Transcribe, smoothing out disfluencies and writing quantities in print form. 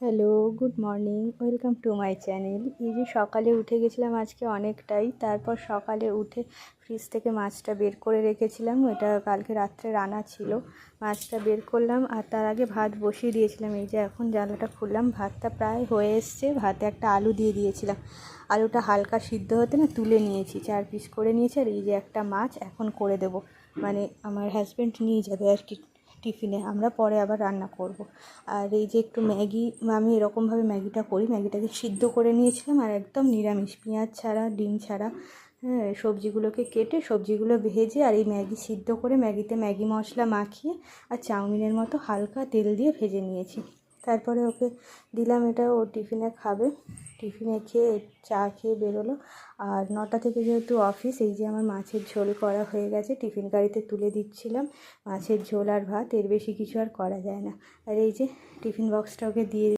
Hello, good morning, welcome to my channel. এই যে সকালে উঠে গেছিলাম আজকে অনেকটাই। তারপর সকালে উঠে ফ্রিজ থেকে মাছটা বের করে রেখেছিলাম, ওটা কালকে রাত্রে রান্না ছিল। মাছটা বের করলাম আর তার আগে ভাত বসিয়ে দিয়েছিলাম। এই যে এখন জানলাটা খুললাম, ভাতটা প্রায় হয়ে এসছে। ভাতে একটা আলু দিয়ে দিয়েছিলাম, আলুটা হালকা সিদ্ধ হতে না তুলে নিয়েছি, 4 পিস করে নিয়েছি। আর এই যে একটা মাছ এখন করে দেব, মানে আমার হাজব্যান্ড নিয়ে যাবে আর কি টিফিনে, আমরা পরে আবার রান্না করব। আর এই যে একটু ম্যাগি, আমি এরকমভাবে ম্যাগিটা করি, ম্যাগিটাকে সিদ্ধ করে নিয়েছিলাম আর একদম নিরামিষ, পেঁয়াজ ছাড়া, ডিম ছাড়া। হ্যাঁ, সবজিগুলোকে কেটে সবজিগুলো ভেজে আর এই ম্যাগি সিদ্ধ করে ম্যাগিতে ম্যাগি মশলা মাখিয়ে আর চাউমিনের মতো হালকা তেল দিয়ে ভেজে নিয়েছি। তারপরে ওকে দিলাম, এটা ও টিফিনে খাবে। টিফিনে খেয়ে চা খেয়ে বেরোলো। আর 9টা থেকে যেহেতু অফিস, এই যে আমার মাছের ঝোল করা হয়ে গেছে, টিফিন গাড়িতে তুলে দিচ্ছিলাম। মাছের ঝোল আর ভাত, এর বেশি কিছু আর করা যায় না। আর এই যে টিফিন বক্সটা ওকে দিয়ে